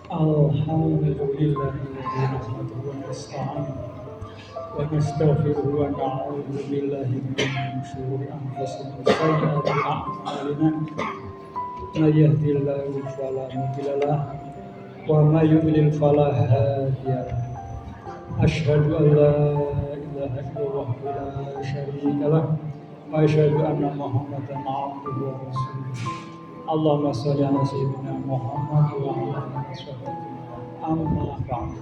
Alhamdulillahilladzi nahmaduhu wa nasta'inuhu wa nastaghfiruhu wa na'udzu billahi min shururi anfusina wa sayyiati a'malina. May yahdihillahu fala mudilla lahu wa may yudlil fala hadiya lahu. Asyhadu an la ilaha illallah wa la syarika lahu wa asyhadu anna Muhammadan 'abduhu wa rasuluh. Allahumma sholli ala sayyidina Muhammad wa ala alihi wasallam. Amma ba'du.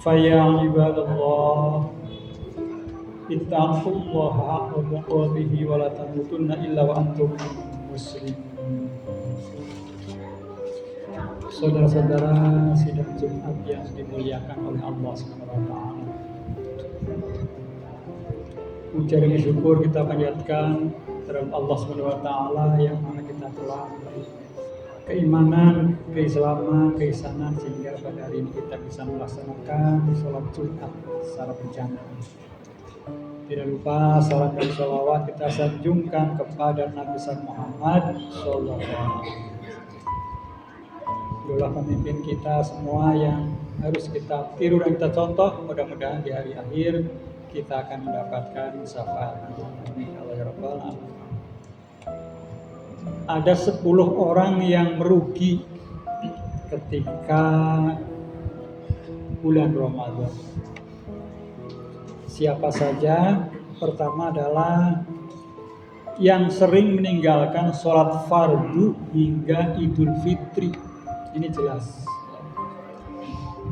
Fa ya ibadallah, ittaqullaha haqqa tuqatih wa la tamutunna illa wa antum muslimun. Saudara-saudara sidang Jumat yang dimuliakan oleh Allah Subhanahu wa taala. Puja dan syukur kita panjatkan terhadap Allah Subhanahu wa taala yang mana kita telah keimanan, keislaman, keisanan sehingga pada hari ini kita bisa melaksanakan sholat Jumat secara berjamaah. Tidak lupa salam dan sholawat kita sanjungkan kepada Nabi Muhammad Sallallahu Alaihi Wasallam. Itulah pemimpin kita semua yang harus kita tiru dan kita contoh. Mudah-mudahan di hari akhir kita akan mendapatkan syafaat. Amin ya rabbal alamin. Ada 10 orang yang merugi ketika bulan Ramadan. Siapa saja? Pertama adalah yang sering meninggalkan sholat fardu hingga Idul Fitri. Ini jelas.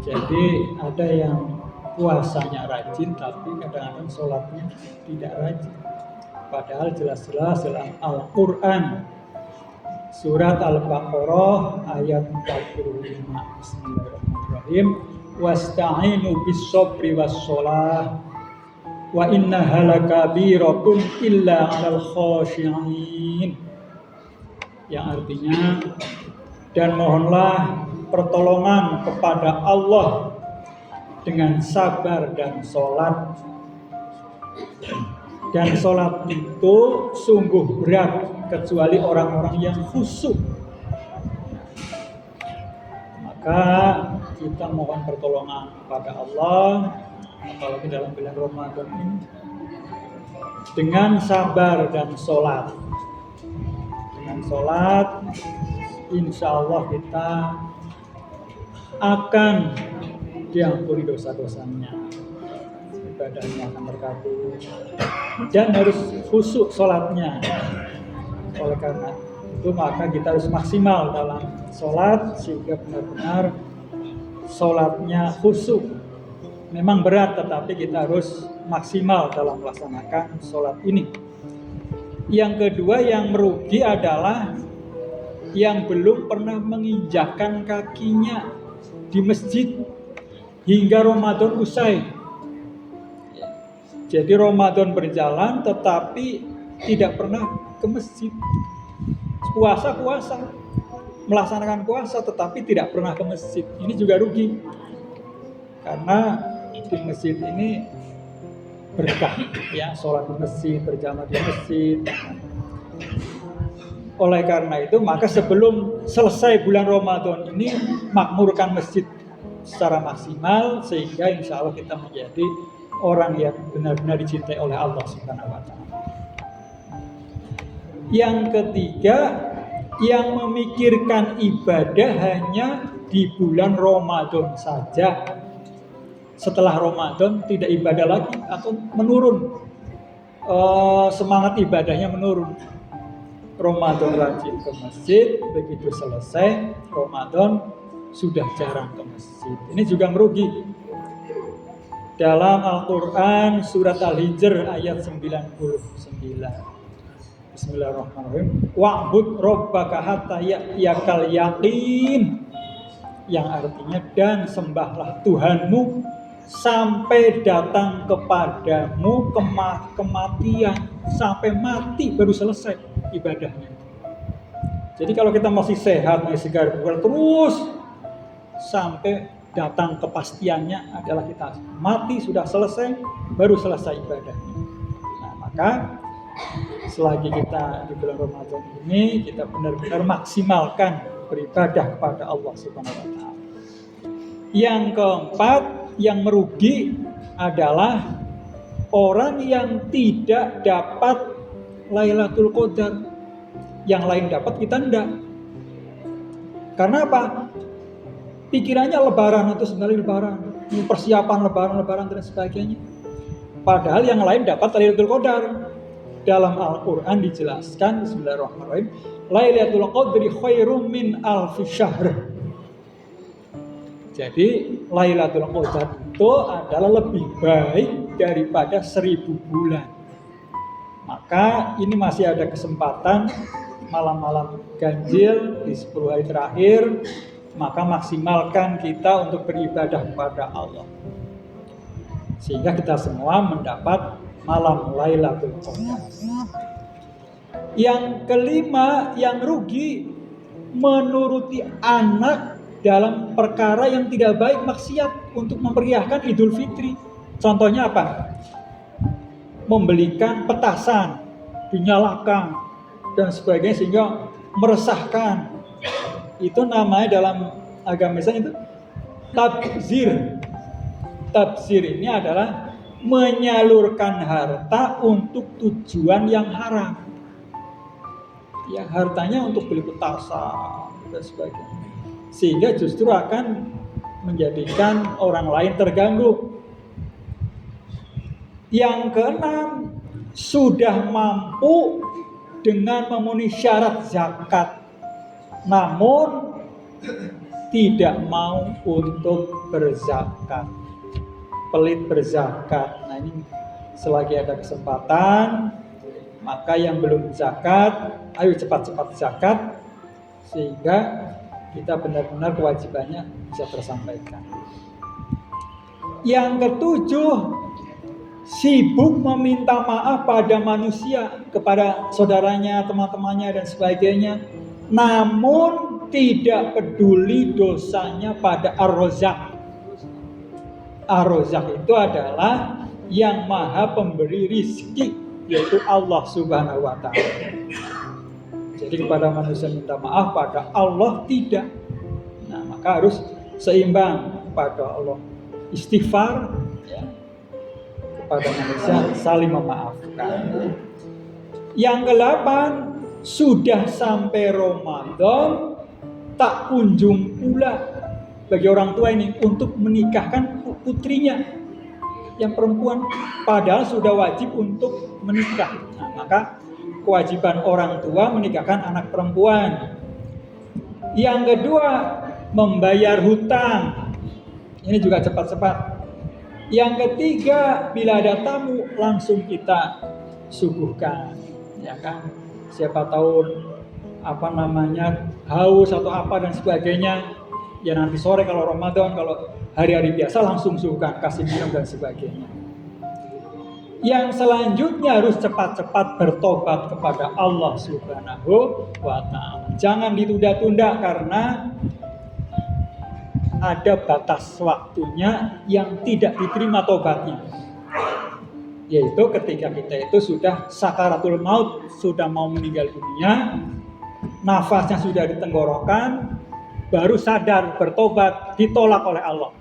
Jadi ada yang puasanya rajin tapi kadang-kadang sholatnya tidak rajin. Padahal jelas-jelas dalam Al-Quran surat Al-Baqarah ayat 45. Bismillahirrahmanirrahim. Wasta'inu bis-sabri was-shalah wa innaha lakabiratun illa 'alal khashi'in. Yang artinya, dan mohonlah pertolongan kepada Allah dengan sabar dan sholat. Dan sholat itu sungguh berat kecuali orang-orang yang khusyuk. Maka kita mohon pertolongan kepada Allah, apalagi dalam bulan Ramadan ini, dengan sabar dan sholat. Dengan sholat, insya Allah kita akan diampuni dosa-dosanya, ibadahnya akan terkabul, dan harus khusyuk sholatnya. Oleh karena itu maka kita harus maksimal dalam sholat sehingga benar-benar sholatnya khusyuk. Memang berat tetapi kita harus maksimal dalam melaksanakan sholat ini. Yang kedua yang merugi adalah yang belum pernah menginjakkan kakinya di masjid hingga Ramadan usai. Jadi Ramadan berjalan tetapi tidak pernah ke masjid. Puasa, melaksanakan puasa tetapi tidak pernah ke masjid. Ini juga rugi. Karena di masjid ini berkah, ya, sholat di masjid, berjamaah di masjid. Oleh karena itu maka sebelum selesai bulan Ramadan ini makmurkan masjid secara maksimal sehingga insya Allah kita menjadi orang yang benar-benar dicintai oleh Allah Subhanahu wa taala. Yang ketiga, yang memikirkan ibadah hanya di bulan Ramadan saja. Setelah Ramadan tidak ibadah lagi atau menurun, semangat ibadahnya menurun. Ramadan rajin ke masjid, begitu selesai Ramadan sudah jarang ke masjid. Ini juga merugi. Dalam Al-Quran surat Al-Hijr ayat 99. Bismillahirrahmanirrahim. Wa'bud rabbaka hatta ya'tiyakal yaqin. Yang artinya, dan sembahlah Tuhanmu sampai datang kepadamu kematian, sampai mati baru selesai ibadahnya. Jadi kalau kita masih sehat, masih segar bugar terus sampai datang kepastiannya adalah kita mati sudah selesai, baru selesai ibadahnya. Nah, maka selagi kita di bulan Ramadan ini kita benar-benar maksimalkan beribadah kepada Allah Subhanahu wa taala. Yang keempat, yang merugi adalah orang yang tidak dapat Lailatul Qadar. Yang lain dapat, kita enggak. Karena apa? Pikirannya lebaran itu sebenarnya lebaran, persiapan lebaran dan sebagainya. Padahal yang lain dapat Lailatul Qadar. Dalam Al-Quran dijelaskan, bismillahirrahmanirrahim, Lailatul Qadri khairum min alfi syahr. Jadi Lailatul Qadar itu adalah lebih baik daripada 1000 bulan. Maka ini masih ada kesempatan malam-malam ganjil di 10 hari terakhir, maka maksimalkan kita untuk beribadah kepada Allah. Sehingga kita semua mendapat malam Lailatul Qadar. Yang kelima, yang rugi, menuruti anak dalam perkara yang tidak baik, maksiat untuk memeriahkan Idul Fitri. Contohnya apa? Membelikan petasan, dinyalakan dan sebagainya sehingga meresahkan. Itu namanya dalam agama Islam itu tabzir. Tabzir ini adalah menyalurkan harta untuk tujuan yang haram. Ya, hartanya untuk beli petasan dan sebagainya. Sehingga justru akan menjadikan orang lain terganggu. Yang keenam, sudah mampu dengan memenuhi syarat zakat, namun tidak mau untuk berzakat, pelit berzakat. Nah, ini selagi ada kesempatan, maka yang belum zakat, ayo cepat-cepat zakat, sehingga kita benar-benar kewajibannya bisa tersampaikan. Yang ketujuh, sibuk meminta maaf pada manusia, kepada saudaranya, teman-temannya dan sebagainya, namun tidak peduli dosanya pada Ar-Razzaq. Ar-Razzaq itu adalah yang maha pemberi rizki, yaitu Allah Subhanahu wa ta'ala. Jadi kepada manusia minta maaf, pada Allah tidak. Nah, maka harus seimbang, pada Allah istighfar, ya, kepada manusia saling memaafkan. Yang ke-8, sudah sampai Ramadan tak kunjung pula bagi orang tua ini untuk menikahkan putrinya yang perempuan, padahal sudah wajib untuk menikah. Nah, maka kewajiban orang tua menikahkan anak perempuan. Yang kedua, membayar hutang. Ini juga cepat-cepat. Yang ketiga, bila ada tamu langsung kita suguhkan, ya kan? Siapa tahu haus atau apa dan sebagainya. Ya nanti sore kalau Ramadan, kalau hari-hari biasa langsung suguhkan, kasih minum dan sebagainya. Yang selanjutnya harus cepat-cepat bertobat kepada Allah Subhanahu wa ta'ala. Jangan ditunda-tunda karena ada batas waktunya yang tidak diterima tobatnya. Yaitu ketika kita itu sudah sakaratul maut, sudah mau meninggal dunia, nafasnya sudah di tenggorokan, baru sadar bertobat, ditolak oleh Allah.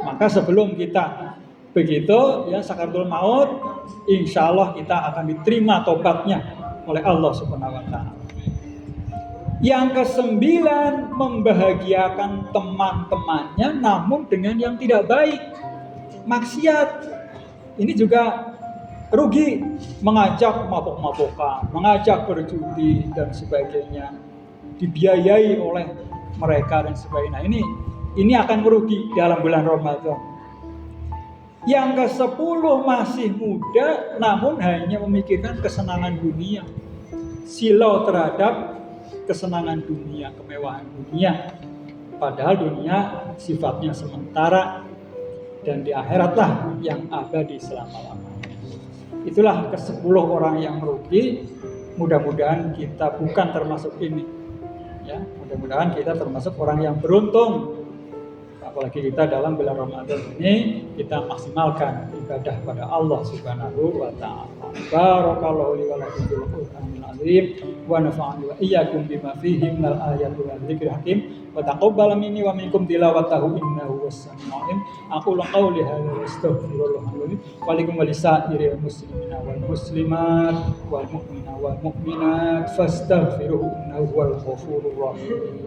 Maka sebelum kita begitu ya sakaratul maut, insya Allah kita akan diterima tobatnya oleh Allah Subhanahu wa ta'ala. Yang ke-9, membahagiakan teman-temannya namun dengan yang tidak baik, maksiat. Ini juga rugi, mengajak mabok-mabokan, mengajak berjudi dan sebagainya, dibiayai oleh mereka dan sebagainya. Ini akan merugi dalam bulan Ramadan. Yang ke-10, masih muda namun hanya memikirkan kesenangan dunia, silau terhadap kesenangan dunia, kemewahan dunia. Padahal dunia sifatnya sementara dan di akhiratlah yang abadi selama-lamanya. Itulah ke-10 orang yang merugi. Mudah-mudahan kita bukan termasuk ini. Ya, mudah-mudahan kita termasuk orang yang beruntung. Apalagi kita dalam bulan Ramadan ini kita maksimalkan ibadah pada Allah Subhanahu wa taala. Barakallahu li wa lakum fil Qur'anil azim wa nafa'ani wa iyyakum bima fihi minal ayati wa dzikril hakim wa taqabbal minni wa minkum tilawatahu innahu was-sami'ul 'alim. Aqulu qawli hadza wa astaghfirullah wa lakum wa lisa'iril muslimina wal muslimat wal mu'minina wal mu'minat fastaghfiruhu innahu huwal ghafurur rahim.